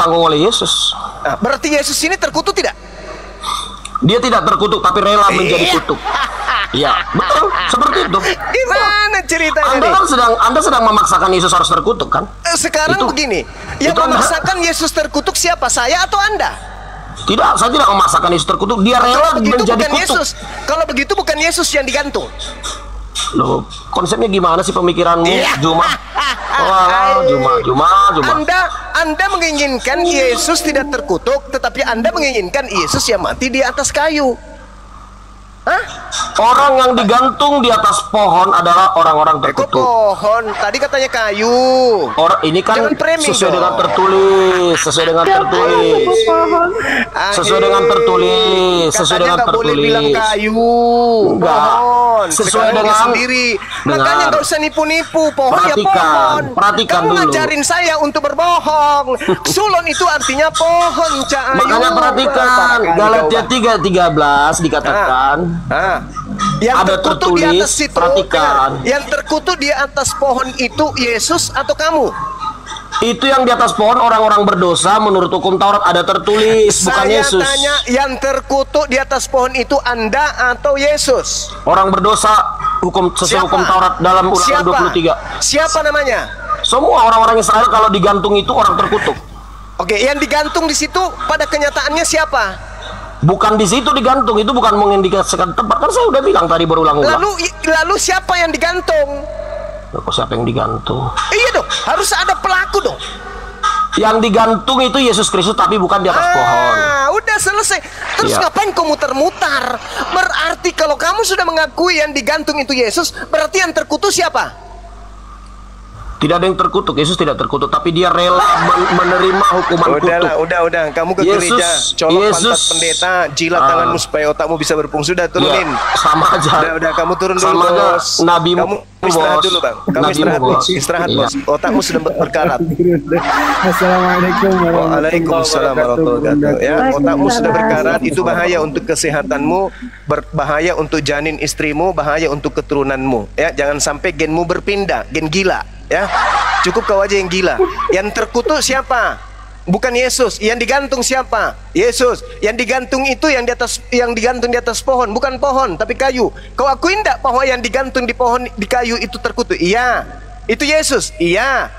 ditanggung oleh Yesus. Nah, berarti Yesus ini terkutuk tidak? Dia tidak terkutuk tapi rela menjadi kutuk. Iya, betul, seperti itu. Gimana ceritanya Anda sedang memaksakan Yesus harus terkutuk kan? Sekarang itu, begini, yang memaksakan Yesus terkutuk siapa? Saya atau Anda? Tidak, saya tidak memaksakan Yesus terkutuk. Dia rela menjadi kutuk. Yesus. Kalau begitu bukan Yesus yang digantung. Loh, konsepnya gimana sih pemikiranmu, Juma? Juma. Anda menginginkan Yesus tidak terkutuk, tetapi Anda menginginkan Yesus yang mati di atas kayu. Hah? Orang yang digantung di atas pohon adalah orang-orang terkutuk. Pohon, tadi katanya kayu. Ini kan sesuai dengan tertulis, sesuai dengan tertulis. Katanya nggak boleh bilang kayu, pohon. Sesuai dengan sendiri. Makanya nggak usah nipu-nipu. Pohon ya pohon. Perhatikan dulu. Kamu ngajarin saya untuk berbohong. Sulon itu artinya pohon, Cak Ayu. Makanya perhatikan Galatia 3:13 dikatakan. Yang ada terkutuk di atas situ, perhatikan. Yang terkutuk di atas pohon itu Yesus atau kamu? Itu yang di atas pohon orang-orang berdosa menurut hukum Taurat, ada tertulis, bukan Yesus. Saya tanya, yang terkutuk di atas pohon itu Anda atau Yesus? Orang berdosa sesuai hukum Taurat dalam Ulangan 23. Siapa namanya? Semua orang-orang Israel kalau digantung itu orang terkutuk. Oke, yang digantung di situ pada kenyataannya siapa? Bukan di situ digantung, itu bukan mengindikasikan tempat, kan saya udah bilang tadi berulang-ulang. Lalu siapa yang digantung? Kok siapa yang digantung? Iya dong, harus ada pelaku dong. Yang digantung itu Yesus Kristus, tapi bukan di atas pohon. Udah selesai. Terus ngapain kau muter-muter? Berarti kalau kamu sudah mengakui yang digantung itu Yesus, berarti yang terkutuk siapa? Tidak ada yang terkutuk, Yesus tidak terkutuk, tapi dia rela menerima hukuman kutuk. Udah, kamu ke gereja, colok pantat pendeta, jilat tanganmu supaya otakmu bisa berfungsi. Sudah turunin. Sama aja. Udah, kamu turun dulu, bos. Kamu istirahat dulu, Bang. Kamu istirahat, bos. Otakmu sudah berkarat. Assalamualaikum Waalaikumsalam warahmatullahi wabarakatuh. Ya, otakmu sudah berkarat, itu bahaya untuk kesehatanmu, berbahaya untuk janin istrimu, bahaya untuk keturunanmu. Ya, jangan sampai genmu berpindah, gen gila. Ya, cukup kau aja yang gila. Yang terkutuk siapa? Bukan Yesus. Yang digantung siapa? Yesus. Yang digantung itu yang digantung di atas pohon, bukan pohon tapi kayu. Kau akuin enggak bahwa yang digantung di pohon di kayu itu terkutuk? Iya. Itu Yesus. Iya.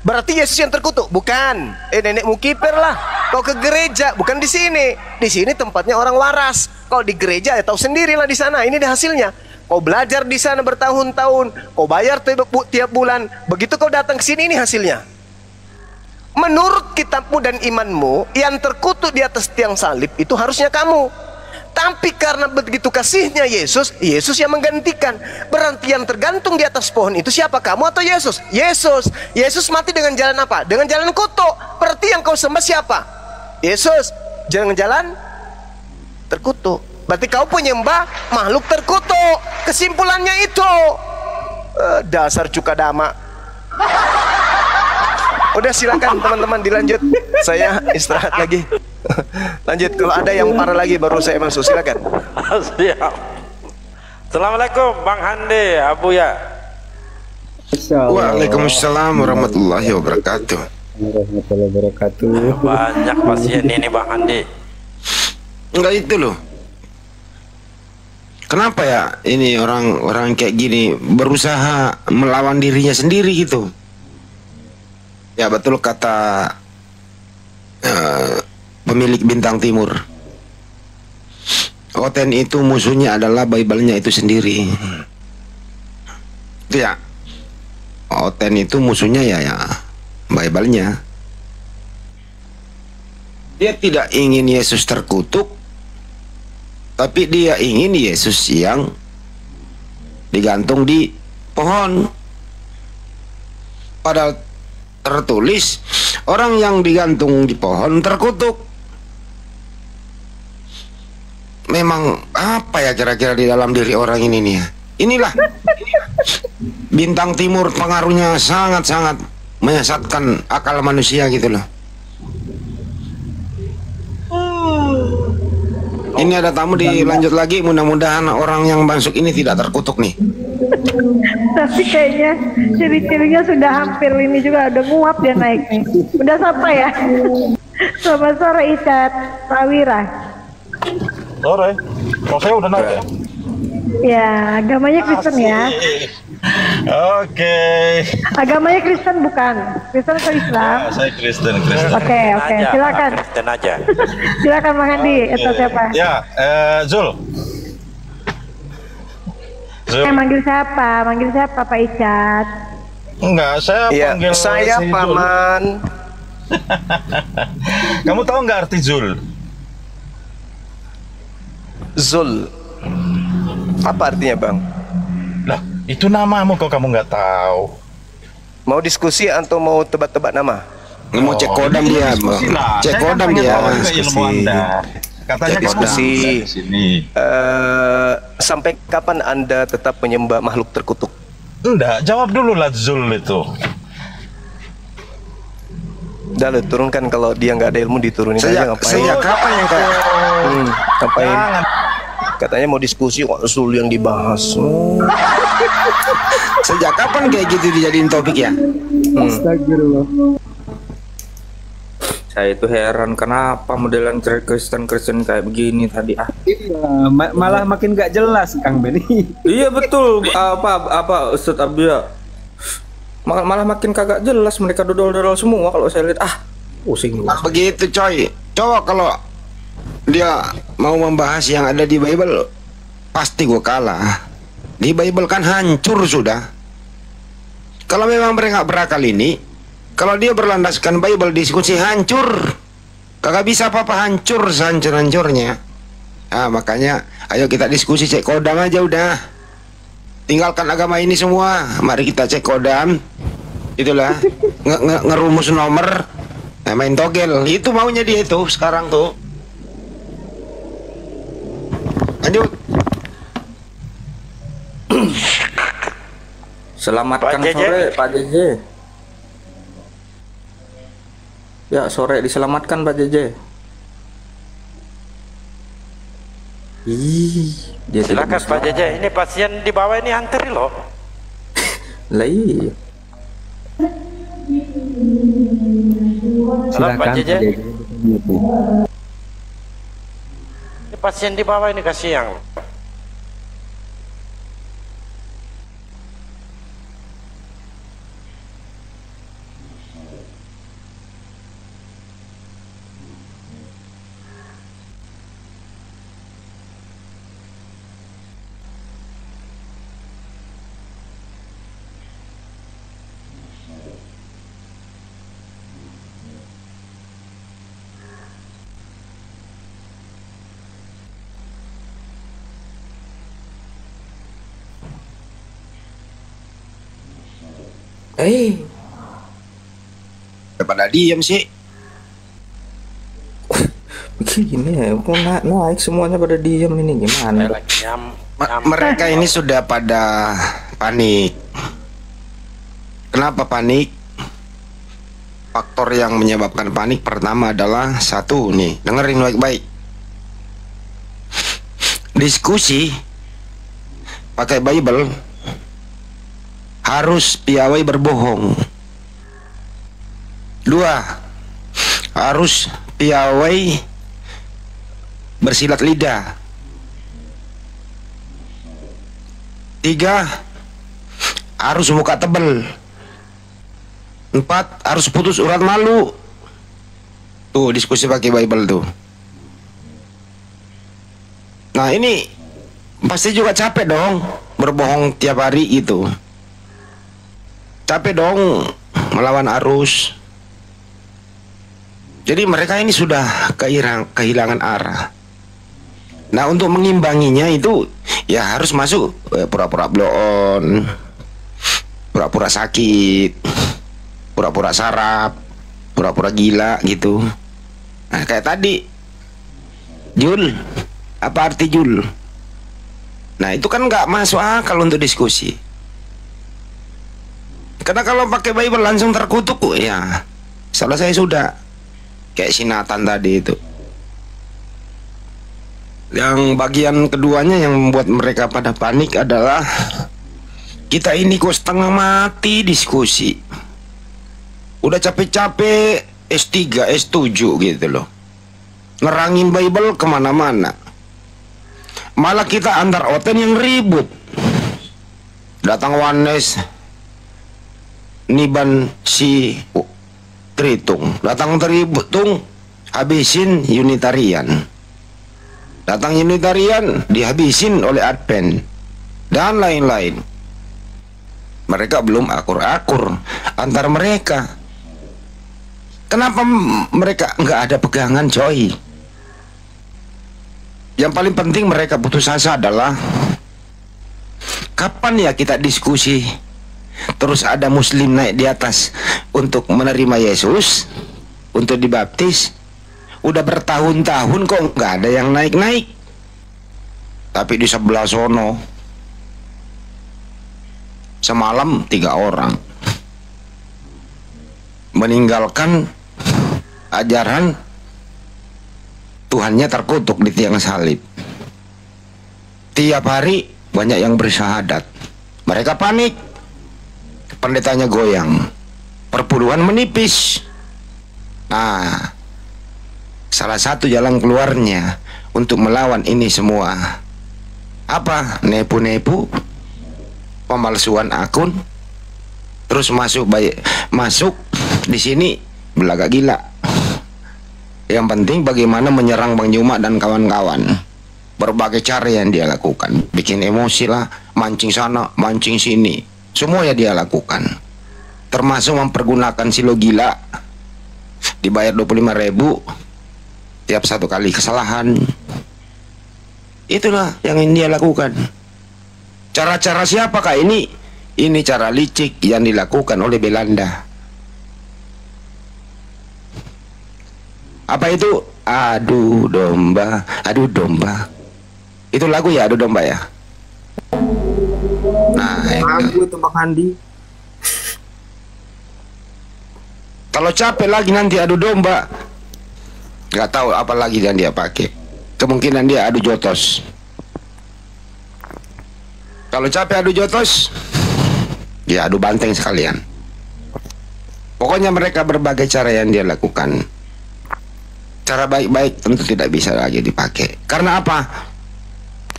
Berarti Yesus yang terkutuk? Bukan. Nenekmu kiper lah. Kau ke gereja, bukan di sini. Di sini tempatnya orang waras. Kau di gereja ya tahu sendirilah di sana. Ini hasilnya. Kau belajar di sana bertahun-tahun, kau bayar tiap bulan, begitu kau datang ke sini, ini hasilnya. Menurut kitabmu dan imanmu, yang terkutuk di atas tiang salib itu harusnya kamu. Tapi karena begitu kasihnya Yesus, Yesus yang menggantikan. Berarti yang tergantung di atas pohon itu siapa? Kamu atau Yesus? Yesus. Yesus mati dengan jalan apa? Dengan jalan kutuk. Berarti yang kau sembah siapa? Yesus. Jangan jalan terkutuk. Berarti kau penyembah makhluk terkutuk. Kesimpulannya itu. Dasar cukadama. Udah silakan teman-teman dilanjut. Saya istirahat lagi. Lanjut, kalau ada yang parah lagi baru saya masuk. Silakan. Siap. Assalamualaikum Bang Hande, Abu ya. Waalaikumsalam warahmatullahi wabarakatuh. Banyak pasien ini Bang Hande. Enggak itu loh. Kenapa ya ini orang-orang kayak gini berusaha melawan dirinya sendiri gitu? Ya betul kata pemilik Bintang Timur. Oten itu musuhnya adalah Bible-nya itu sendiri. Itu ya. Oten itu musuhnya ya Bible-nya. Dia tidak ingin Yesus terkutuk, tapi dia ingin Yesus yang digantung di pohon. Padahal tertulis orang yang digantung di pohon terkutuk. Memang apa ya kira-kira di dalam diri orang ini nih ya? Inilah Bintang Timur pengaruhnya sangat-sangat menyesatkan akal manusia gitu loh. Ini ada tamu, dilanjut lagi, mudah-mudahan orang yang masuk ini tidak terkutuk nih. Tapi kayaknya ciri-cirinya sudah hampir ini juga, udah nguap dia naik nih. Udah sampai ya? Selamat sore Icat, Pak Wira. Sore. Kok saya udah naik ya? Ya, agamanya Kristen ya. Oke. Agamanya Kristen bukan? Kristen atau Islam? Saya Kristen. Oke, silakan. Kristen aja. Silakan Bang Handi atau siapa? Ya, Zul. Manggil siapa Pak Icat? Enggak, saya Iya, panggil saya si Zul. paman. Kamu tahu nggak arti Zul? Zul. Apa artinya, Bang? Lah, itu namamu kok kamu nggak tahu? Mau diskusi atau mau tebak-tebak nama? Mau cek kodam dia, Diskusi lah. cek Saya kan kodam pengen dia. tahu juga ilmu Anda. Katanya kamu Diskusi. di sini. Sampai kapan Anda tetap menyembah makhluk terkutuk? Enggak, jawab dulu lah Zul itu. Udah lu turunkan, kalau dia nggak ada ilmu diturunin aja, ngapain? Sejak kapan yang kau? Ngapain? Jangan. Katanya mau diskusi kok Zul yang dibahas. Sejak kapan kayak gitu dijadiin topik ya? Astagfirullah. Saya itu heran kenapa modelan Kristen kayak begini tadi. Iya, malah makin gak jelas Kang Beni. Iya betul, apa Ustadz Abdia. Malah makin kagak jelas, mereka dodol-dodol semua kalau saya lihat. Pusing. Nah, begitu coy. Coba kalau dia mau membahas yang ada di Bible, pasti gua kalah. Di Bible kan hancur sudah. Kalau memang mereka berakal ini, kalau dia berlandaskan Bible diskusi hancur. Kagak bisa apa-apa, hancur sehancur-hancurnya. Makanya ayo kita diskusi cek kodam aja udah. Tinggalkan agama ini semua. Mari kita cek kodam. Itulah ngerumus nomor, main togel. Itu maunya dia itu sekarang tuh. Lanjut. Selamatkan Pak JJ. sore Pak JJ. Ya sore diselamatkan Pak JJ. Dia tidak Silakan Pak JJ. Ini pasien di bawah ini antri loh. Lah iya. Silakan Pak JJ. Ini pasien di bawah ini kasihan. Daripada diam sih. Begini ya, kok naik semuanya pada diam ini gimana? Lagi Mereka ini sudah pada panik. Kenapa panik? Faktor yang menyebabkan panik pertama adalah satu nih, dengerin baik-baik. Diskusi pakai Bible harus piawai berbohong. Dua, harus piawai bersilat lidah. Tiga, harus muka tebel. Empat, harus putus urat malu. Tuh diskusi pakai Bible tuh. Nah ini pasti juga capek dong berbohong tiap hari itu. Capek dong melawan arus. Jadi mereka ini sudah kehilangan arah. Nah untuk mengimbanginya itu ya harus masuk pura-pura blow on, pura-pura sakit, pura-pura sarap, pura-pura gila gitu. Nah kayak tadi Jul, apa arti Jul? Nah itu kan nggak masuk akal untuk diskusi. Karena kalau pakai Bible langsung terkutuk ya. Salah saya sudah kayak si Nathan tadi itu. Yang bagian keduanya yang membuat mereka pada panik adalah kita ini kok setengah mati diskusi. Udah capek-capek S3, S7 gitu loh. Nerangin Bible kemana-mana. Malah kita antar oten yang ribut. Datang Wanes Niban si Tritung, datang Tritung habisin Unitarian, datang Unitarian dihabisin oleh Advent dan lain-lain. Mereka belum akur-akur antar mereka. Kenapa mereka nggak ada pegangan, coy? Yang paling penting mereka putus asa adalah kapan ya kita diskusi terus ada muslim naik di atas untuk menerima Yesus, untuk dibaptis. Udah bertahun-tahun kok nggak ada yang naik-naik. Tapi di sebelah sono semalam 3 orang meninggalkan ajaran Tuhannya terkutuk di tiang salib. Tiap hari banyak yang bersyahadat. Mereka panik. Pendetanya goyang. Perpuluhan menipis. Nah, salah satu jalan keluarnya untuk melawan ini semua apa? Nepu-nepu, pemalsuan akun, terus masuk di sini belagak gila. Yang penting bagaimana menyerang Bang Juma dan kawan-kawan. Berbagai cara yang dia lakukan. Bikin emosi lah, mancing sana, mancing sini. Semua ya dia lakukan. Termasuk mempergunakan silo gila. Dibayar 25.000 tiap satu kali kesalahan. Itulah yang dia lakukan. Cara-cara siapakah ini? Ini cara licik yang dilakukan oleh Belanda. Apa itu? Adu domba, adu domba. Itu lagu ya, adu domba ya. Nah, Lagu itu Bang Handi. kalau capek lagi nanti adu domba, nggak tahu apa lagi yang dia pakai. Kemungkinan dia adu jotos. Kalau capek adu jotos, ya adu banteng sekalian. Pokoknya mereka berbagai cara yang dia lakukan. Cara baik-baik tentu tidak bisa lagi dipakai. Karena apa?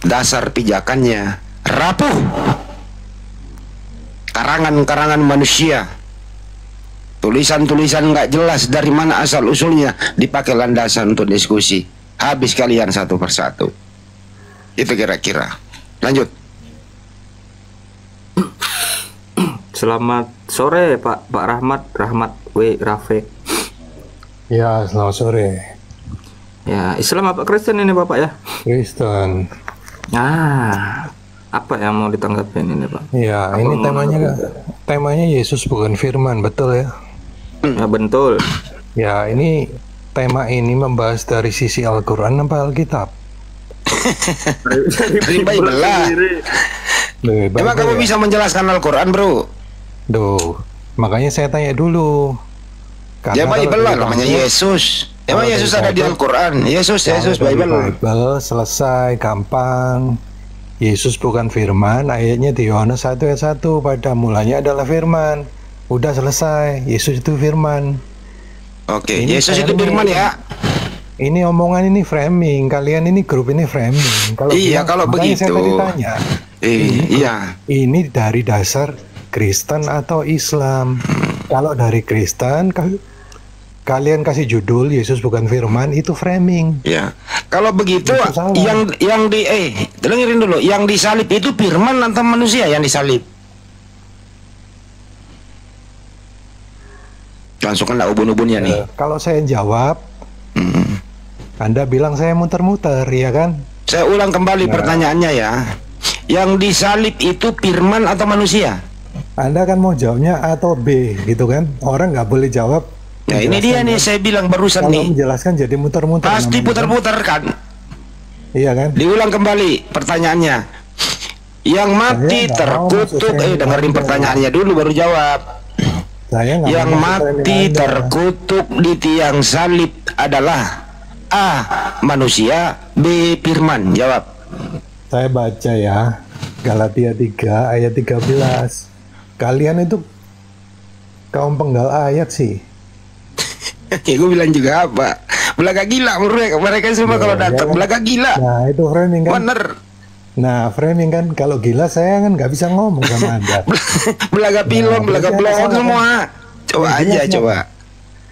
Dasar pijakannya rapuh. Karangan-karangan manusia, tulisan-tulisan nggak jelas dari mana asal usulnya dipakai landasan untuk diskusi. Habis kalian satu persatu. Itu kira-kira. Lanjut. Selamat sore Pak Rahmat W. Rafiq. Ya, selamat sore. Ya, Islam apa Kristen ini Bapak ya? Kristen. Nah, apa yang mau ditanggapin ini Pak? Ya, Apa ini mau- temanya Yesus bukan firman, betul ya? Ya betul. Ya, ini tema ini membahas dari sisi Al-Quran apa Alkitab? Dari Bible lah. Lebih baik Emang kamu ya? bisa menjelaskan Al-Quran, bro? Duh, makanya saya tanya dulu. Ya Karena Bible kalau lah, di namanya Bible- Yesus. Emang kalau Yesus dari ada di Bible- Al-Quran? Yesus Kalau dari Bible. Bible selesai, gampang. Yesus bukan firman, ayatnya di Yohanes 1 ayat 1. Pada mulanya adalah firman. Udah selesai, Yesus itu firman. Oke, Ini Yesus itu framing. firman ya. Ini omongan ini framing, kalian ini grup ini framing. Kalau Iya, bilang- kalau makanya saya begitu. tadi tanya, Iya. ini dari dasar Kristen atau Islam? Kalau dari Kristen, kalian kasih judul Yesus bukan firman, itu framing. Ya, kalau begitu Itu salah. yang dengerin dulu, yang disalib itu firman atau manusia yang disalib? Langsung kena ubun-ubunnya nih. Kalau saya jawab, Hmm. Anda bilang saya muter-muter, ya kan? Saya ulang kembali pertanyaannya ya. Yang disalib itu firman atau manusia? Anda kan mau jawabnya A atau B, gitu kan? Orang nggak boleh jawab. Nah ini dia menjelaskan, nih, kan? saya bilang barusan Kalau nih. menjelaskan jadi muter-muter. Pasti namanya, kan? putar-putar kan? Iya kan? Diulang kembali pertanyaannya. Yang mati Saya nggak mau terkutuk, masuk framing dengerin Anda. pertanyaannya dulu baru jawab. Saya nggak Yang mau masuk framing mati Anda. terkutuk di tiang salib adalah A. Manusia, B. Firman. Jawab. Saya baca ya, Galatia 3 ayat 13. Kalian itu kaum penggal ayat sih. Ya gue bilang juga apa? Belaga gila mereka semua kalau datang. Belaga gila. Nah itu framing kan. Bener. Nah framing kan, kalau gila saya kan nggak bisa ngomong sama Anda. Belaga pilon, belaga pelon semua. Coba aja siapa? coba.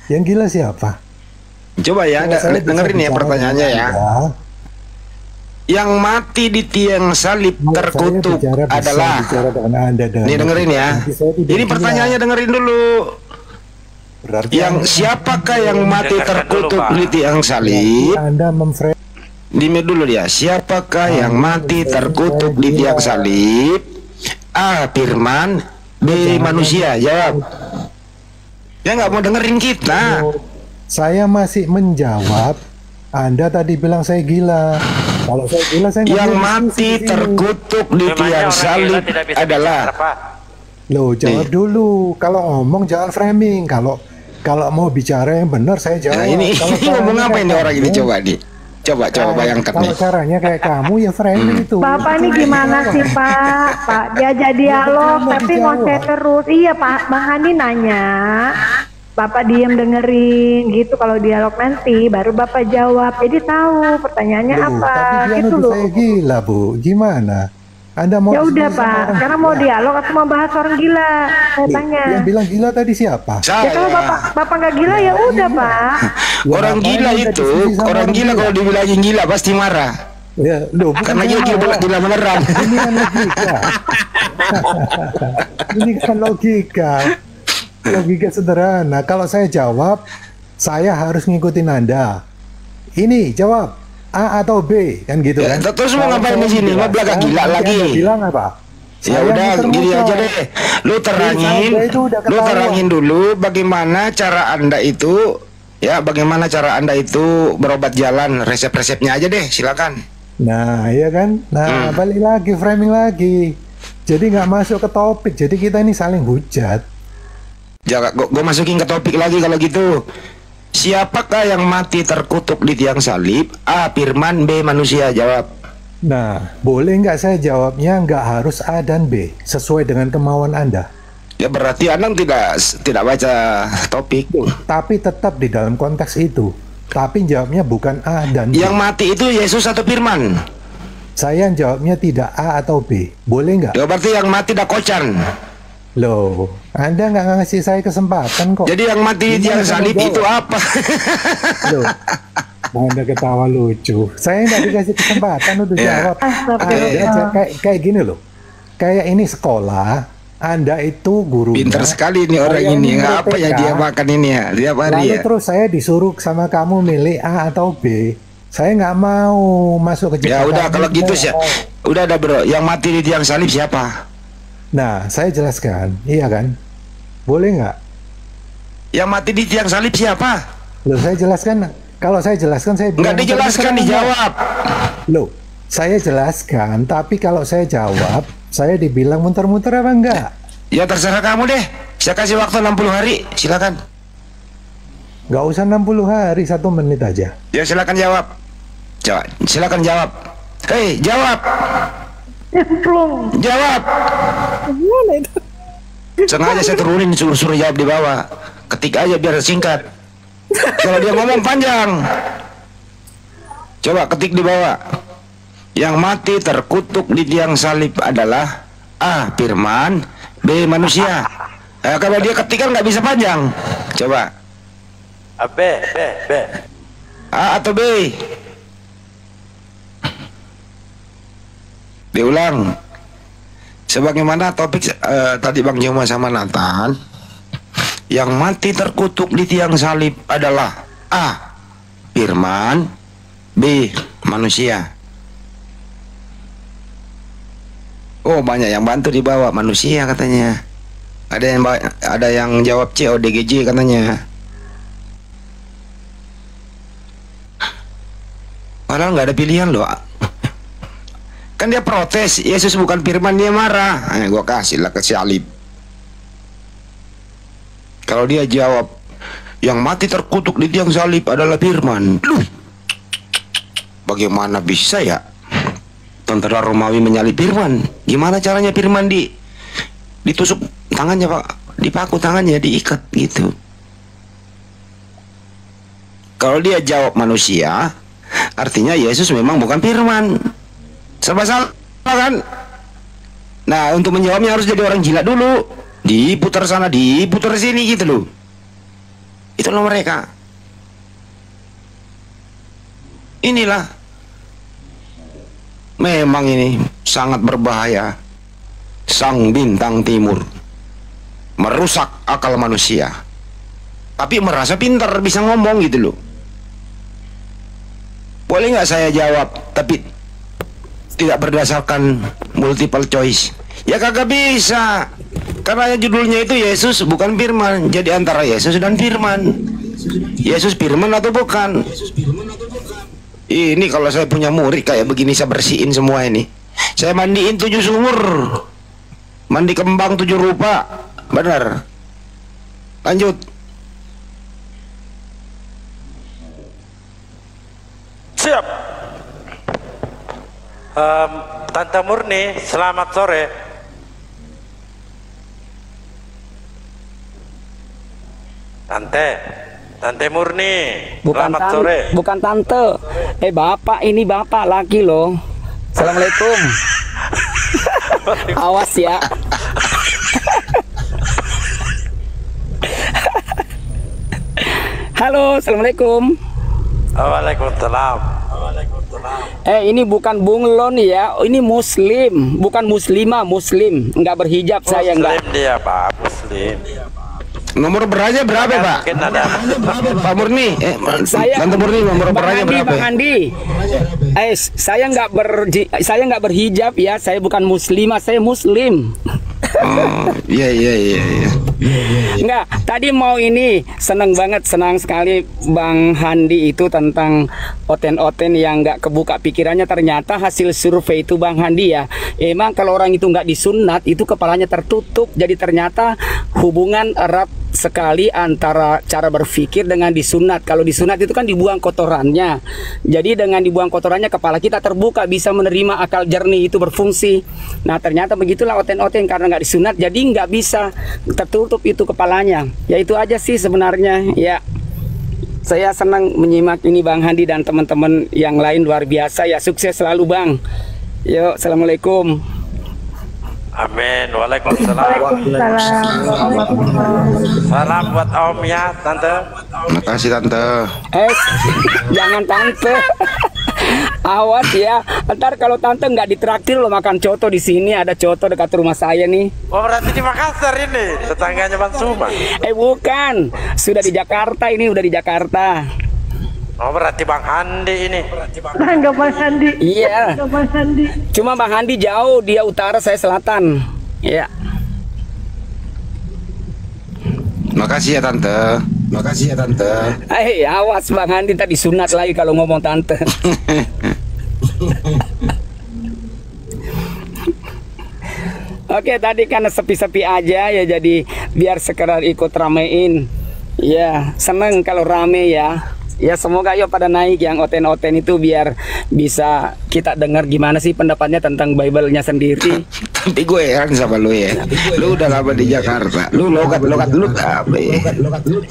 Yang gila siapa? Coba ya, dengerin ya pertanyaannya ya. Yang mati di tiang salib terkutuk adalah. Ini dengerin ya. Ini pertanyaannya dengerin dulu. Berarti yang siapakah yang mati terkutuk di tiang salib? Anda Dime dulu dia. Siapakah yang mati terkutuk di tiang salib? A. Firman. B. Manusia. Jawab. Dia nggak mau dengerin kita. Saya masih menjawab. Anda tadi bilang saya gila. Kalau saya gila saya nggak yang bisa mati di sini. terkutuk di tiang salib adalah. Loh jawab dulu. Kalau ngomong jangan framing. Kalau mau bicara yang benar saya jawab. Nah, ini ngomong apa ini orang ini coba nih. Coba bayangkan nih. Kalau caranya kayak kamu ya framing itu. Bapak ini gimana sih Pak? Diajak dialog tapi ngoceh terus. Iya Pak, Bang Handi nanya. Bapak diam dengerin gitu, kalau dialog nanti baru Bapak jawab. Jadi tahu pertanyaannya apa tapi gitu loh. Saya gila Bu, gimana? Anda mau? Ya udah Pak, sekarang mau dialog atau mau bahas orang gila? Saya tanya. Yang bilang gila tadi siapa? Ya kalau Bapak nggak gila ya udah Pak. Orang gila itu, orang gila kalau dibilangin gila pasti marah. Ya, loh, karena dia gila beneran. Ini kan logika. Ini kan logika sederhana. Kalau saya jawab, saya harus ngikutin Anda. Ini jawab A atau B, kan gitu kan? Terus mau ngapain di sini? Mau belakang gila lagi? Bilang apa? Ya udah, gini aja deh. Lu terangin dulu bagaimana cara Anda itu, ya bagaimana cara Anda itu berobat jalan, resep-resepnya aja deh, silakan. Nah, iya kan? Nah, balik lagi, framing lagi. Jadi nggak masuk ke topik. Jadi kita ini saling hujat. Jangan, gue masukin ke topik lagi kalau gitu. Siapakah yang mati terkutuk di tiang salib? A. Firman. B. Manusia. Jawab. Nah, boleh nggak saya jawabnya nggak harus A dan B, sesuai dengan kemauan Anda. Ya berarti Anda tidak baca topik. Tapi tetap di dalam konteks itu. Tapi jawabnya bukan A dan B. Yang mati itu Yesus atau Firman? Saya jawabnya tidak A atau B. Boleh nggak? Ya berarti yang mati Dakocan. Loh, Anda nggak ngasih saya kesempatan kok. Jadi yang mati di tiang salib itu apa? Loh, Anda ketawa lucu. Saya nggak dikasih kesempatan untuk jawab. Kayak gini loh. Kayak ini sekolah, Anda itu gurunya. Pinter sekali nih orang ini. Apa yang dia makan ini ya? Tiap hari lalu ya. Terus saya disuruh sama kamu milih A atau B. Saya nggak mau masuk ke Ya udah kalau gitu sih. Udah ada bro. Yang mati di tiang salib siapa? Nah, saya jelaskan, iya kan? Boleh nggak? Yang mati di tiang salib siapa? Loh, saya jelaskan. Kalau saya jelaskan, saya bilang. Nggak dijelaskan, dijawab. Loh, saya jelaskan, tapi kalau saya jawab, saya dibilang muter-muter apa enggak? Ya terserah kamu deh. Saya kasih waktu 60 hari, silakan. Nggak usah 60 hari, 1 menit aja. Ya silakan jawab. Coba, silakan jawab. Hei, jawab. Jawab. Gimana itu? Sengaja saya turunin suruh jawab di bawah. Ketik aja biar singkat. Kalau dia ngomong panjang. Coba ketik di bawah. Yang mati terkutuk di tiang salib adalah A. Firman. B. Manusia. Kalau dia ketik kan nggak bisa panjang. Coba. B. A atau B? Diulang. Sebagaimana topik tadi Bang Joma sama Nathan, yang mati terkutuk di tiang salib adalah A. Firman. B. Manusia. Oh banyak yang bantu di bawah. Manusia katanya. Ada yang jawab C. ODGJ katanya. Padahal nggak ada pilihan loh. Kan dia protes, Yesus bukan Firman, dia marah. Gua kasih lah ke salib. Kalau dia jawab, yang mati terkutuk di tiang salib adalah Firman. Bagaimana bisa ya? Tentara Romawi menyalib Firman. Gimana caranya Firman ditusuk tangannya Pak? Dipaku tangannya, diikat gitu. Kalau dia jawab manusia, artinya Yesus memang bukan firman. Serba salah kan? Nah, untuk menjawabnya harus jadi orang gila dulu. Diputar sana, diputar sini gitu loh. Itulah mereka. Inilah. Memang ini sangat berbahaya. Sang bintang timur merusak akal manusia. Tapi merasa pintar, bisa ngomong gitu loh. Boleh nggak saya jawab, tapi tidak berdasarkan multiple choice? Ya kagak bisa. Karena judulnya itu Yesus bukan firman. Jadi antara Yesus dan firman. Yesus firman atau bukan? Ini kalau saya punya murid kayak begini, saya bersihin semua ini. Saya mandiin 7 sumur. Mandi kembang 7 rupa. Benar. Lanjut. Siap. Tante Murni, selamat sore. Tante Murni, selamat sore. Bukan tante. Bapak, ini bapak laki loh. Assalamualaikum. Awas ya. Halo, assalamualaikum. Waalaikumsalam. Ini bukan bunglon ya, ini muslim, bukan muslimah, muslim, nggak berhijab. Saya nggak. Muslim dia Pak, muslim. Nomor beranya berapa Pak? Pak Murni, Tante Murni, nomor beranya berapa? Bang Andi, saya nggak berhijab ya, saya bukan muslimah, saya muslim. Oh, iya. Enggak, tadi mau ini senang sekali Bang Handi itu tentang oten-oten yang nggak kebuka pikirannya. Ternyata hasil survei itu Bang Handi ya, emang kalau orang itu nggak disunat itu kepalanya tertutup. Jadi ternyata hubungan erat sekali antara cara berpikir dengan disunat. Kalau disunat itu kan dibuang kotorannya. Jadi dengan dibuang kotorannya kepala kita terbuka, bisa menerima, akal jernih itu berfungsi. Nah ternyata begitulah oten-oten, karena nggak disunat jadi nggak bisa, tertutup itu kepalanya. Ya itu aja sih sebenarnya ya. Saya senang menyimak ini Bang Handi dan teman-teman yang lain, luar biasa ya. Sukses selalu Bang. Yuk, assalamualaikum. Amin. Waalaikumsalam. Salam buat Om ya, Tante. Makasih Tante. Jangan Tante. Awas ya. Ntar kalau Tante nggak ditraktir lo makan coto di sini, ada coto dekat rumah saya nih. Oh berarti di Makassar ini, tetangganya Bang Suma. Bukan. Sudah di Jakarta ini, udah di Jakarta. Oh berarti Bang Handi ini. Enggak Bang Handi. Iya. Bang Handi. Cuma Bang Handi jauh, dia utara, saya selatan. Ya. Makasih ya Tante. Makasih ya Tante. Awas Bang Handi tadi sunat lagi kalau ngomong Tante. Oke, tadi karena sepi-sepi aja ya, jadi biar sekedar ikut ramein. Ya, seneng kalau rame ya. Ya semoga yuk pada naik yang oten-oten itu, biar bisa kita dengar gimana sih pendapatnya tentang Bible-nya sendiri. Tapi gue heran sama lu ya. Lu udah lama di Jakarta. Lu logat lu apa ya?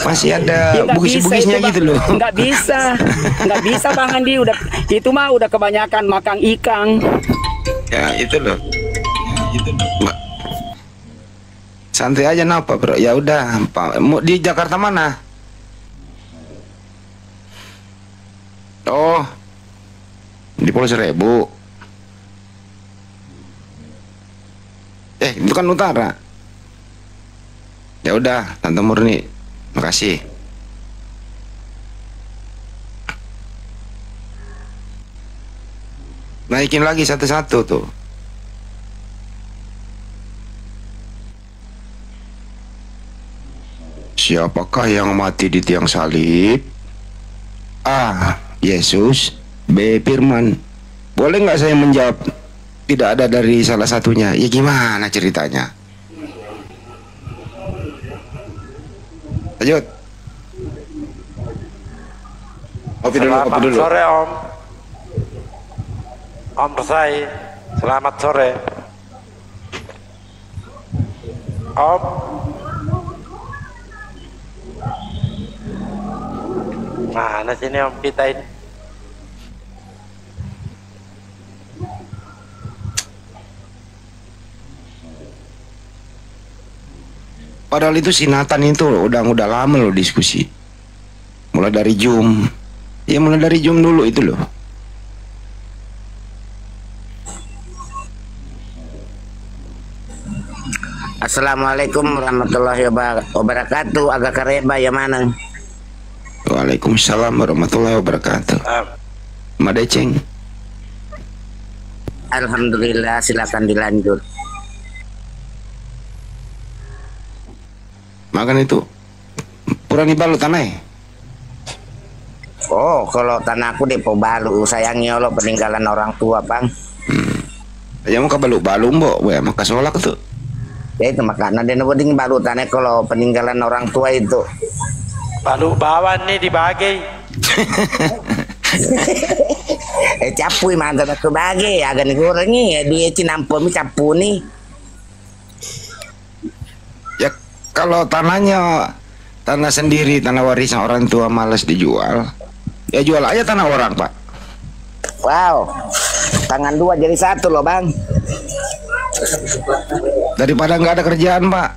Masih ada bugis-bugisnya gitu loh. Nggak bisa Bang Andi, udah itu mah udah kebanyakan makan ikan. Ya itu loh. Santai aja napa bro. Ya udah, mau di Jakarta mana? Oh, di Pulau Seribu. Itu kan utara. Ya udah, Tante Murni, makasih. Naikin lagi satu-satu tuh. Siapakah yang mati di tiang salib? A. Yesus. B. Firman. Boleh nggak saya menjawab tidak ada dari salah satunya? Ya gimana ceritanya? Lanjut. Kopi dulu, kopi dulu. Selamat sore Om. Om Persai, selamat sore. Om. Mana sini om kita ini? Padahal itu si Nathan itu udah lama loh diskusi. Mulai dari Zoom. Ya mulai dari Zoom dulu itu loh. Assalamualaikum warahmatullahi wabarakatuh. Agak kareba ya mana? Waalaikumsalam warahmatullahi wabarakatuh. Mbak Deceng. Alhamdulillah, silakan dilanjut. Makan itu Purani balu tanah. Oh, kalau tanahku di Pobalu, sayangnya lo peninggalan orang tua, Bang. Ya mau ke balu-balu mbok, ya maka solak tuh. Ya itu makanya dia neboding balu tanah kalau peninggalan orang tua itu. Balu bawan nih dibagi. Capui mantan aku bagi, agak ngurangi ya dia cinampo mi capu nih. Ya kalau tanah sendiri, tanah warisan orang tua malas dijual, ya jual aja tanah orang, Pak. Wow, tangan dua jadi satu loh, Bang. Daripada nggak ada kerjaan, Pak.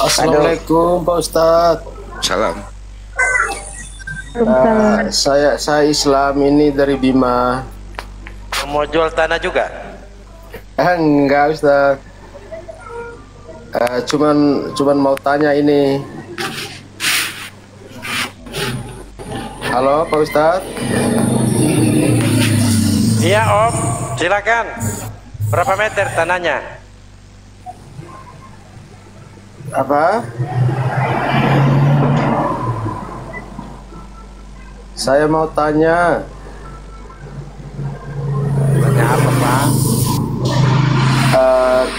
Assalamualaikum, Pak Ustadz. Salam. Saya Islam ini dari Bima. Mau jual tanah juga? Enggak, Ustadz. Cuman mau tanya ini. Halo, Pak Ustadz. Iya om, silakan. Berapa meter tanahnya? Apa? Saya mau tanya. Tanya apa, Pak?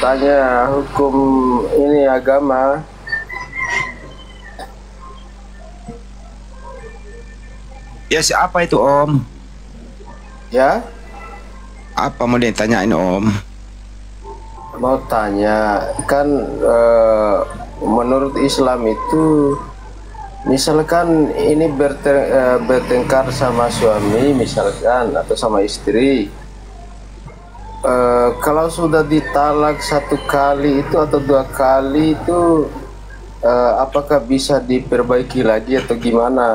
Tanya hukum ini agama. Ya siapa itu Om? Ya? Apa mau ditanyain Om? Mau tanya, kan menurut Islam itu misalkan ini bertengkar sama suami misalkan atau sama istri, kalau sudah ditalak satu kali itu atau dua kali itu apakah bisa diperbaiki lagi atau gimana,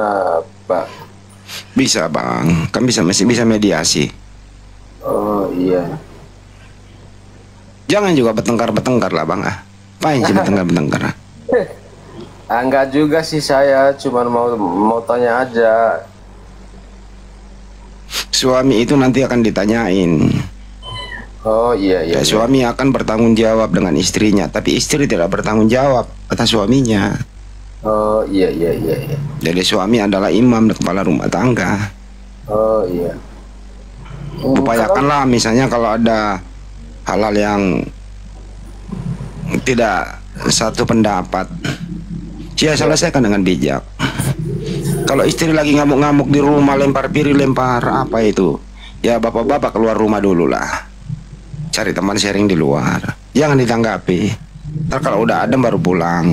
Pak? Bisa Bang, kan masih bisa mediasi. Oh iya. Jangan juga bertengkar lah Bang. Apain sih bertengkar? Enggak juga sih, saya cuma mau tanya aja. Suami itu nanti akan ditanyain. Oh iya. Ya, suami akan bertanggung jawab dengan istrinya, tapi istri tidak bertanggung jawab atas suaminya. Oh iya. Jadi suami adalah imam dan kepala rumah tangga. Oh iya. Upayakanlah misalnya kalau ada hal-hal yang tidak satu pendapat, ya selesaikan dengan bijak. Kalau istri lagi ngamuk-ngamuk di rumah, lempar piring, lempar apa itu, ya bapak-bapak keluar rumah dulu lah, cari teman sharing di luar, jangan ditanggapi. Ntar kalau udah adem baru pulang.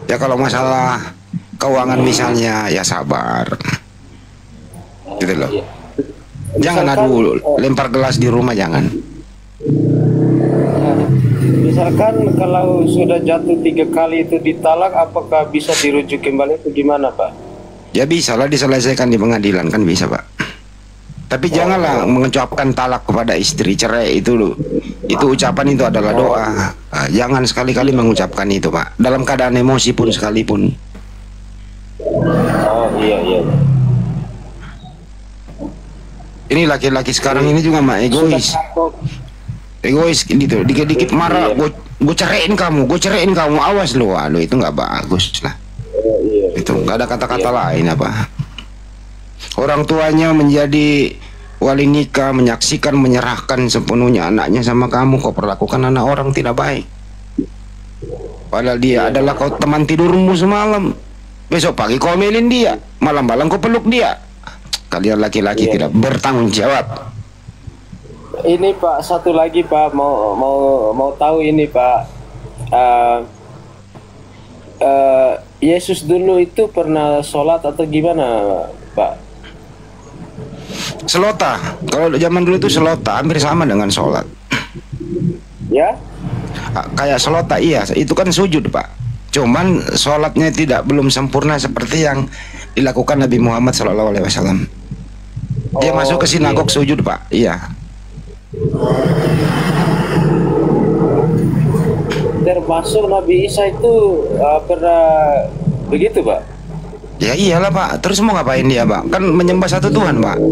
Ya kalau masalah keuangan misalnya, ya sabar, gitu loh. Jangan adu lempar gelas di rumah, jangan. Misalkan kalau sudah jatuh 3 kali itu ditalak, apakah bisa dirujuk kembali atau gimana, Pak? Ya bisa lah, diselesaikan di pengadilan kan bisa, Pak. Tapi janganlah mengucapkan talak kepada istri, cerai itu loh. Itu ucapan itu adalah doa. Jangan sekali-kali mengucapkan itu, Pak. Dalam keadaan emosi pun sekalipun. Oh iya. Ini laki-laki sekarang ini juga mah egois. Egois gitu, dikit-dikit marah, gue ceraiin kamu, awas lo, aduh itu nggak bagus lah. Itu nggak ada kata-kata lain apa. Orang tuanya menjadi wali nikah, menyaksikan, menyerahkan sepenuhnya anaknya sama kamu, kau perlakukan anak orang tidak baik. Padahal dia adalah kau teman tidurmu semalam, besok pagi kau omelin dia, malam-malam kau peluk dia. Kalian laki-laki tidak bertanggung jawab. Ini Pak, satu lagi Pak, mau tahu ini Pak. Yesus dulu itu pernah sholat atau gimana, Pak? Selota. Kalau zaman dulu itu selota hampir sama dengan sholat. Ya? Kayak selota, iya. Itu kan sujud, Pak. Cuman sholatnya belum sempurna seperti yang dilakukan Nabi Muhammad SAW. Dia masuk ke sinagog sujud, Pak. Iya. Termasuk Nabi Isa itu pernah begitu, Pak? Ya iyalah, Pak. Terus mau ngapain dia, Pak? Kan menyembah satu Tuhan, Pak.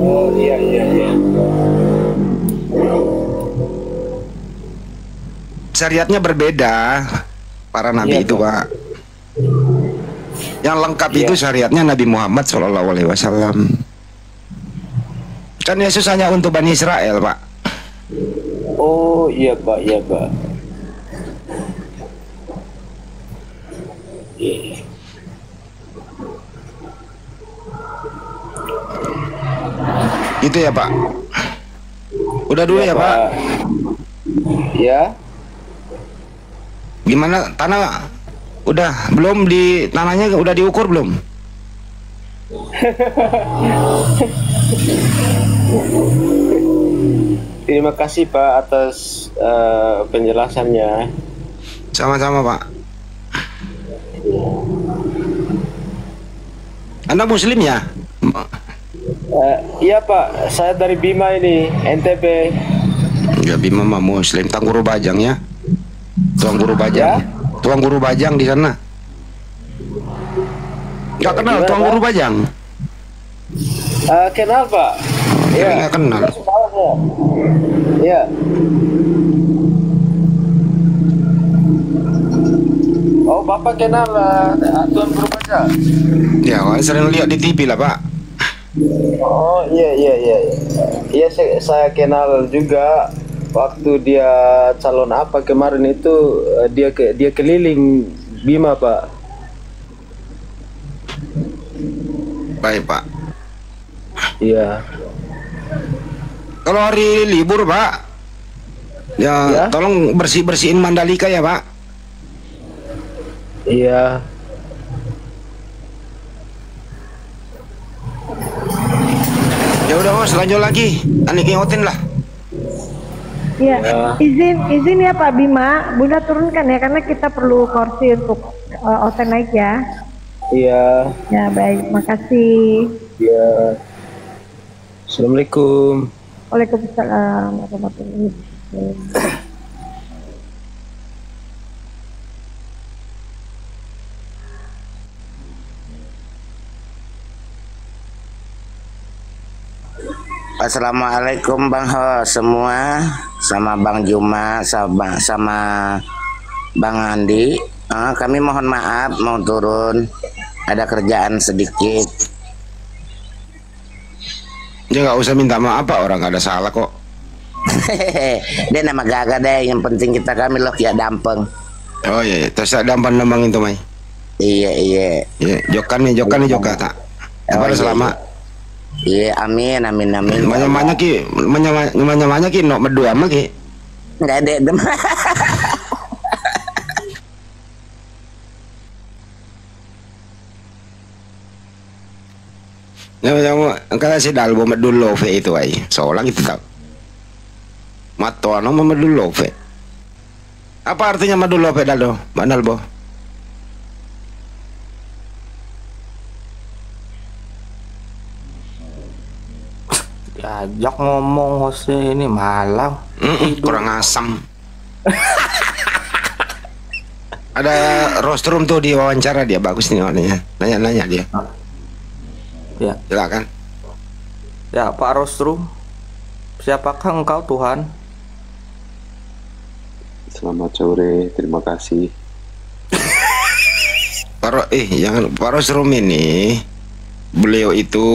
Oh, iya. Syariatnya berbeda para nabi itu, Pak. Yang lengkap itu syariatnya Nabi Muhammad SAW. Kan Yesus hanya untuk Bani Israel, Pak. Oh iya, Pak, iya, Pak. Gitu ya, Pak. Udah dulu ya, Pak. Ya. Gimana tanah? Udah belum di tanahnya, udah diukur belum? Terima kasih, Pak, atas penjelasannya. Sama-sama, Pak. Anda Muslim ya? Iya, Pak, saya dari Bima ini, NTB. Ya, Bima mah Muslim. Tangguru Bajang ya? Tuang Guru Bajang. Tuang Guru Bajang di sana. Nggak kenal Tuang Guru Bajang? Kenal, Pak. Iya, nggak kenal. Iya. Oh, Bapak kenal Tuan Guru Bajang? Ya, sering lihat di TV lah, Pak. Oh, iya. Iya, saya kenal juga. Waktu dia calon apa kemarin itu, dia keliling Bima, Pak. Baik, Pak. Iya. Kalau hari libur, Pak, ya, tolong bersihin Mandalika ya, Pak. Iya. Ya udah, Mas, lanjut lagi. Anik ngotin lah. Ya, izin ya Pak Bima, Bunda turunkan ya karena kita perlu kursi untuk Oten naik ya. Iya. Ya baik, makasih. Iya. Assalamualaikum. Waalaikumsalam warahmatullahi wabarakatuh. Assalamualaikum Bang Ho semua, sama Bang Juma, sama Bang Andi. Kami mohon maaf mau turun, ada kerjaan sedikit. Dia nggak usah minta maaf, Pak, orang nggak ada salah kok. Dia nama gaga deh, yang penting kita kami loh ya dampeng. Oh iya, terus dampeng nembang itu Mai. Iya. Jokan nih joka tak. Apa selama? Iya, amin. Banyak ki, no berdua mah ki. Nggak ada dem. Kalau si dalbo medulo fe itu ay, seolah gitu tak. Matoano medulo fe. Apa artinya medulo fe daldo, Dalbo? Ajak ngomong hostnya ini malam. Kurang asam. Ada rostrum tuh di wawancara dia, bagus nih orangnya. Nanya-nanya dia. Ya. Silakan. Ya, Pak Rostrum. Siapakah engkau Tuhan? Selamat sore, terima kasih. Pak Rostrum ini, beliau itu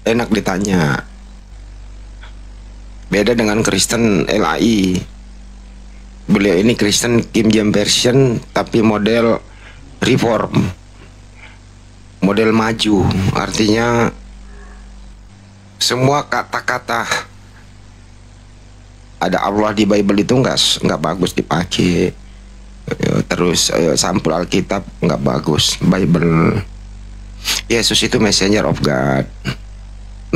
enak ditanya. Beda dengan Kristen LAI. Beliau ini Kristen King James Version tapi model reform, model maju. Artinya semua kata-kata ada Allah di Bible itu nggak bagus dipakai. Terus sampul Alkitab nggak bagus. Bible, Yesus itu messenger of God,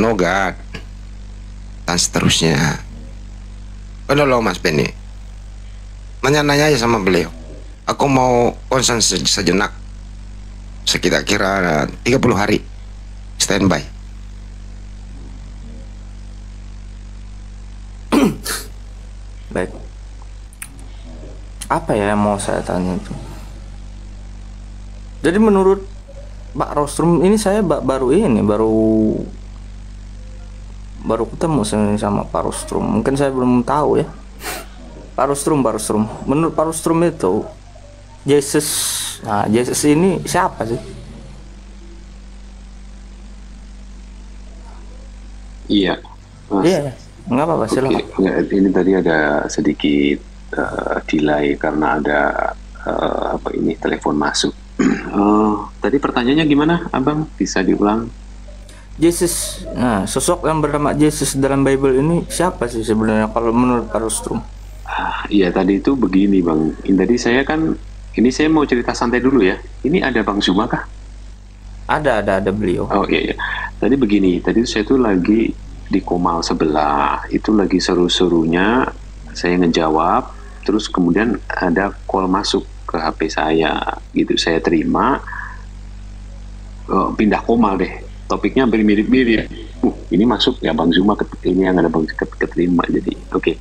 no God, dan seterusnya. Udah loh Mas Benny, nanya-nanya aja sama beliau. Aku mau konsen sejenak, sekitar kira 30 hari standby. Baik. Apa ya yang mau saya tanya itu? Jadi menurut Pak Rostrum ini saya baru ketemu sama Pak Rostrum. Mungkin saya belum tahu ya. Pak Rostrum. Menurut Pak Rostrum itu Yesus, nah Yesus ini siapa sih? Iya. Mas. Iya. Nggak apa-apa, silakan. Okay. Ini tadi ada sedikit delay karena ada telepon masuk. Tadi pertanyaannya gimana, Abang? Bisa diulang? Yesus, nah sosok yang bernama Yesus dalam Bible ini siapa sih sebenarnya kalau menurut Pak Rostrum? Iya tadi itu begini Bang. Tadi saya mau cerita santai dulu ya. Ini ada Bang Zuma kah? Ada beliau. Oh iya. Tadi begini, tadi saya tuh lagi di Komal sebelah, itu lagi seru-serunya saya ngejawab, terus kemudian ada call masuk ke HP saya, gitu saya terima, pindah Komal deh, topiknya hampir mirip-mirip, ini masuk ya Bang Zuma, ini yang ada Bang keterima, jadi oke.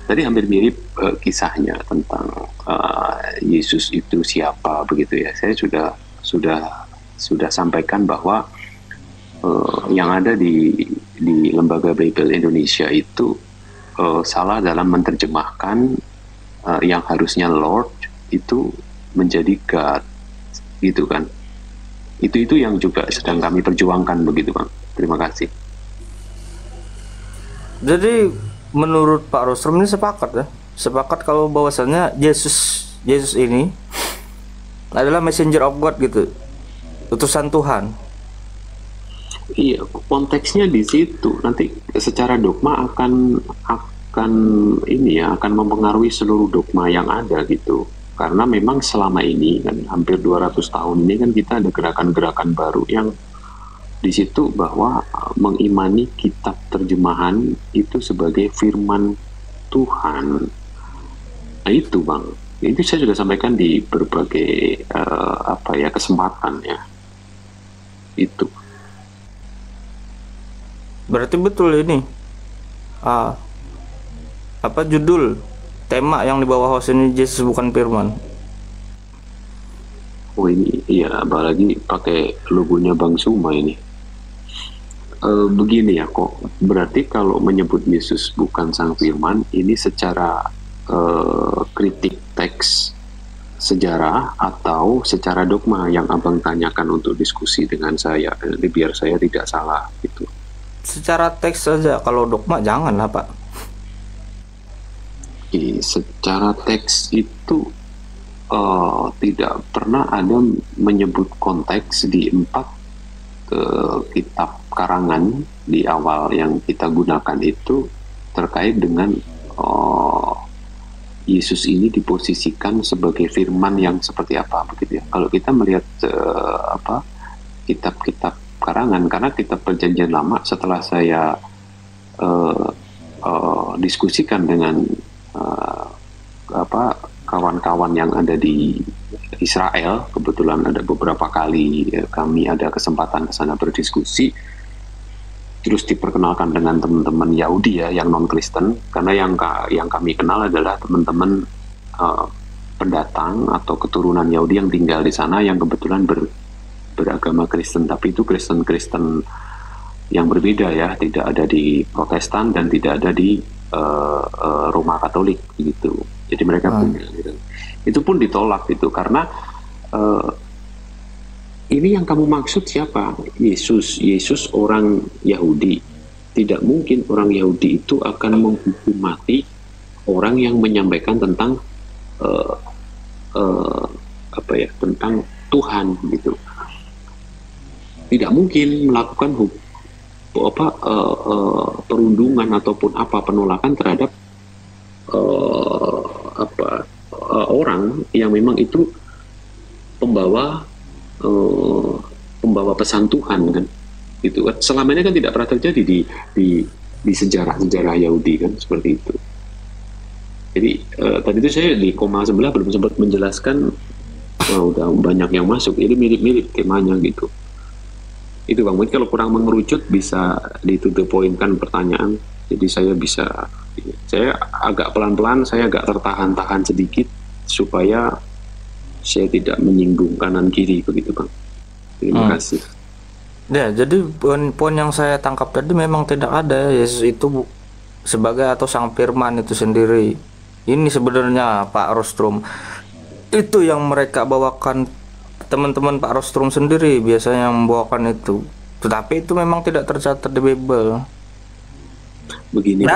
Tadi hampir mirip kisahnya tentang Yesus itu siapa begitu ya, saya sudah sampaikan bahwa yang ada di Lembaga Bible Indonesia itu salah dalam menerjemahkan yang harusnya Lord itu menjadi God, gitu kan? Itu yang juga sedang kami perjuangkan begitu Bang. Terima kasih. Jadi menurut Pak Rostrum ini sepakat kalau bahwasannya Yesus ini adalah messenger of God gitu, utusan Tuhan. Iya, konteksnya di situ. Nanti secara dogma akan mempengaruhi seluruh dogma yang ada gitu. Karena memang selama ini kan hampir 200 tahun ini kan kita ada gerakan-gerakan baru yang di situ bahwa mengimani kitab terjemahan itu sebagai firman Tuhan. Nah itu Bang, itu saya sudah sampaikan di berbagai kesempatan ya. Itu. Berarti betul ini judul tema yang di bawah host ini Yesus bukan firman. Oh ini iya, apalagi pakai logonya Bang Zuma ini. Begini ya kok, berarti kalau menyebut Yesus bukan sang firman ini secara kritik teks sejarah atau secara dogma yang Abang tanyakan untuk diskusi dengan saya, biar saya tidak salah gitu. Secara teks saja, kalau dogma janganlah Pak. Secara teks itu tidak pernah ada menyebut konteks di 4 kitab karangan di awal yang kita gunakan itu terkait dengan Yesus ini diposisikan sebagai firman yang seperti apa begitu ya. Kalau kita melihat kitab-kitab karangan, karena kitab Perjanjian Lama setelah saya diskusikan dengan kawan-kawan yang ada di Israel, kebetulan ada beberapa kali kami ada kesempatan ke sana berdiskusi, terus diperkenalkan dengan teman-teman Yahudi ya yang non Kristen, karena yang kami kenal adalah teman-teman pendatang atau keturunan Yahudi yang tinggal di sana yang kebetulan beragama Kristen, tapi itu Kristen yang berbeda ya, tidak ada di Protestan dan tidak ada di Roma Katolik gitu. Jadi mereka itu pun ditolak gitu karena ini yang kamu maksud siapa? Yesus orang Yahudi. Tidak mungkin orang Yahudi itu akan menghukum mati orang yang menyampaikan tentang tentang Tuhan gitu. Tidak mungkin melakukan perundungan ataupun penolakan terhadap orang yang memang itu pembawa pesan Tuhan kan, itu kan selama ini kan tidak pernah terjadi di sejarah Yahudi kan seperti itu. Jadi tadi itu saya di koma sebelah belum sempat menjelaskan, udah banyak yang masuk, jadi mirip-mirip temanya gitu. Itu Bang, mungkin kalau kurang mengerucut bisa ditutup poinkan pertanyaan. Jadi saya agak pelan-pelan, saya agak tertahan-tahan sedikit supaya saya tidak menyinggung kanan kiri begitu Bang. Terima kasih. Ya, jadi poin yang saya tangkap tadi memang tidak ada Yesus itu sebagai atau Sang Firman itu sendiri. Ini sebenarnya Pak Rostrum itu yang mereka bawakan, teman-teman Pak Rostrum sendiri biasanya yang membawakan itu. Tetapi itu memang tidak tercatat di Bible. Begini.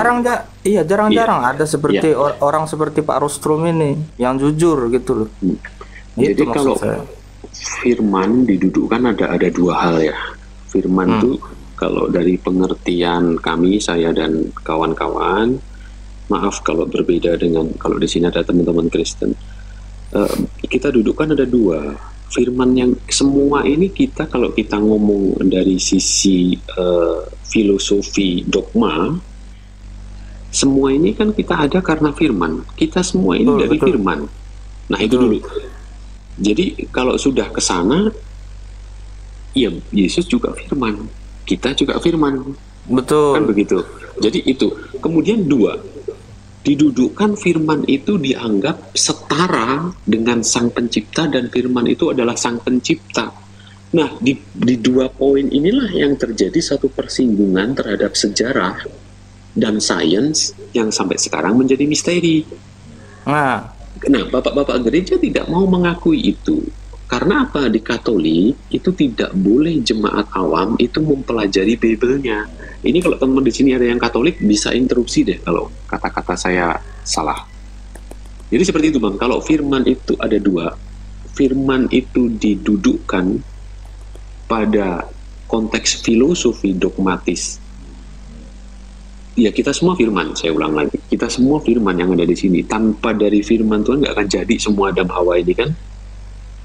Jarang-jarang ada seperti orang seperti Pak Rostrum ini yang jujur gitu loh. Jadi kalau firman didudukkan ada dua hal ya. Firman itu kalau dari pengertian kami, saya dan kawan-kawan, maaf kalau berbeda dengan kalau di sini ada teman-teman Kristen, kita dudukkan ada dua. Firman yang semua ini kita kalau kita ngomong dari sisi filosofi dogma, semua ini kan kita ada karena firman. Kita semua ini dari firman. Nah itu dulu. Jadi kalau sudah ke sana, ya Yesus juga firman, kita juga firman. Betul. Kan begitu. Jadi itu. Kemudian dua, didudukkan firman itu dianggap setara dengan Sang Pencipta dan firman itu adalah Sang Pencipta. Nah, di dua poin inilah yang terjadi satu persinggungan terhadap sejarah dan sains yang sampai sekarang menjadi misteri. Nah, bapak-bapak gereja tidak mau mengakui itu. Karena apa? Di Katolik itu tidak boleh jemaat awam itu mempelajari Bible-nya. Ini kalau teman di sini ada yang Katolik bisa interupsi deh kalau kata-kata saya salah. Jadi seperti itu Bang. Kalau firman itu ada dua. Firman itu didudukkan pada konteks filosofi dogmatis. Ya kita semua firman, saya ulang lagi. Kita semua firman yang ada di sini. Tanpa dari firman Tuhan nggak akan jadi semua Adam Hawa ini kan?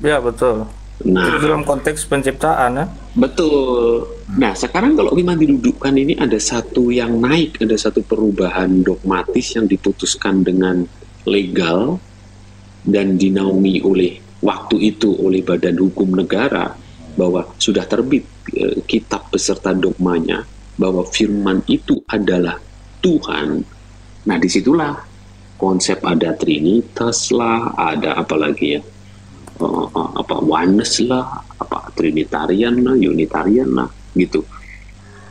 Ya betul. Nah, dalam konteks penciptaan ya. Betul. Nah sekarang kalau firman didudukkan ini ada satu yang naik, ada satu perubahan dogmatis yang diputuskan dengan legal dan dinaungi oleh waktu itu oleh Badan Hukum Negara bahwa sudah terbit kitab beserta dogmanya bahwa firman itu adalah Tuhan. Nah disitulah konsep ada Trinitas lah, ada apa lagi ya, oneness lah, Trinitarian lah, Unitarian lah, gitu.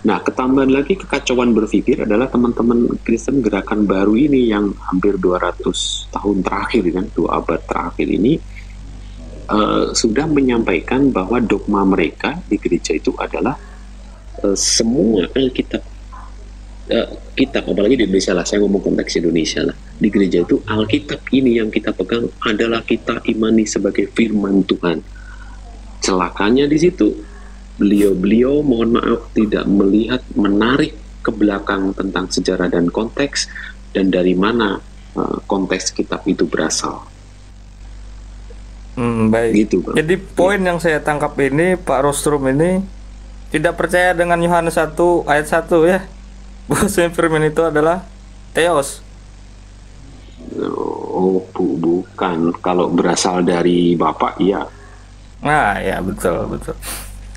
Nah ketambahan lagi kekacauan berpikir adalah teman-teman Kristen gerakan baru ini yang hampir 200 tahun terakhir kan, 2 abad terakhir ini sudah menyampaikan bahwa dogma mereka di gereja itu adalah semua Alkitab, kitab apalagi di Indonesia lah, saya ngomong konteks Indonesia lah, di gereja itu Alkitab ini yang kita pegang adalah kita imani sebagai firman Tuhan. Celakanya di situ beliau mohon maaf tidak melihat menarik ke belakang tentang sejarah dan konteks dan dari mana konteks kitab itu berasal. Baik. Gitu, Bang. Jadi poin yang saya tangkap ini Pak Rostrum ini tidak percaya dengan Yohanes 1 ayat 1 ya. Bahwa firman itu adalah Theos. Oh, bukan. Kalau berasal dari Bapak, iya. Nah, ya betul.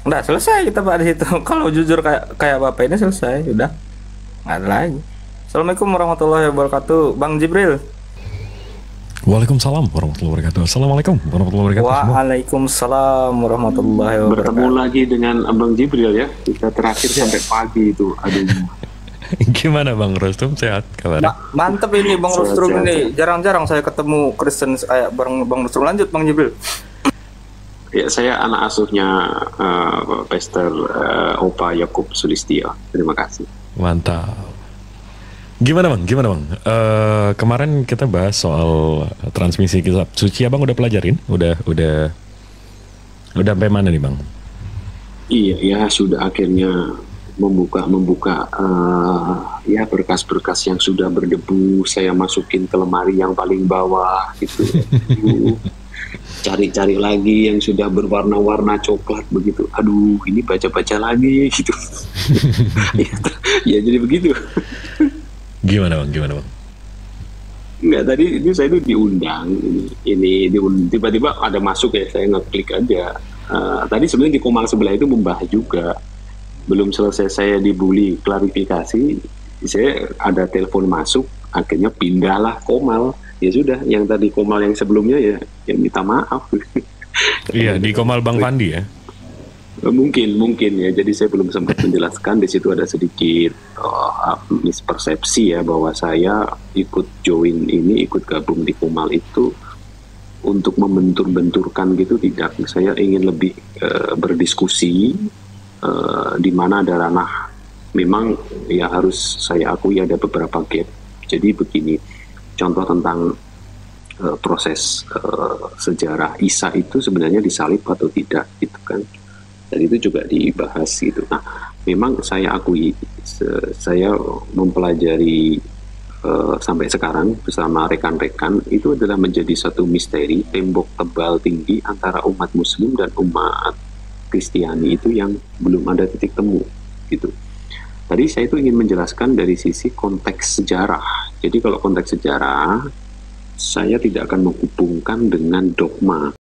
Udah selesai kita Pak di situ. Kalau jujur kayak Bapak ini selesai, udah. Nggak ada lagi. Assalamualaikum warahmatullahi wabarakatuh, Bang Jibril. Waalaikumsalam warahmatullahi wabarakatuh. Assalamualaikum warahmatullahi wabarakatuh. Waalaikumsalam warahmatullahi wabarakatuh. Bertemu lagi dengan Abang Jibril ya. Kita terakhir sampai pagi itu. Aduh. Gimana Bang Rostrum, sehat kabarnya? Mantep ini Bang Rostrum ini. Jarang-jarang saya ketemu Kristen kayak Bang Rostrum. Lanjut Bang Jibril. Ya, saya anak asuhnya Pastor Opa Yakub Sulistyo. Terima kasih. Mantap. Gimana bang? Kemarin kita bahas soal transmisi kitab suci. Abang udah pelajarin? Udah sampai mana nih bang? Iya, ya sudah akhirnya membuka ya berkas-berkas yang sudah berdebu saya masukin ke lemari yang paling bawah gitu. Cari-cari lagi yang sudah berwarna-warna coklat begitu. Aduh, ini baca-baca lagi gitu. Ya jadi begitu. Gimana bang? Enggak, tadi ini saya itu diundang, tiba-tiba ada masuk ya, saya ngeklik aja. Tadi sebenarnya di Komal sebelah itu membahas juga. Belum selesai saya dibully klarifikasi, saya ada telepon masuk, akhirnya pindahlah Komal. Ya sudah, yang tadi Komal yang sebelumnya ya minta maaf. Iya, di Komal Bang Fandi ya. Mungkin ya, jadi saya belum sempat menjelaskan. Di situ ada sedikit mispersepsi ya, bahwa saya ikut gabung di Komal itu untuk membentur-benturkan gitu, tidak. Saya ingin lebih berdiskusi, di mana ada ranah memang ya harus saya akui ada beberapa gap. Jadi begini, contoh tentang proses sejarah Isa itu sebenarnya disalib atau tidak gitu kan. Dan itu juga dibahas gitu. Nah, memang saya akui, saya mempelajari sampai sekarang bersama rekan-rekan, itu adalah menjadi satu misteri, tembok tebal tinggi antara umat Muslim dan umat Kristiani itu yang belum ada titik temu gitu. Tadi saya itu ingin menjelaskan dari sisi konteks sejarah. Jadi kalau konteks sejarah, saya tidak akan menghubungkan dengan dogma.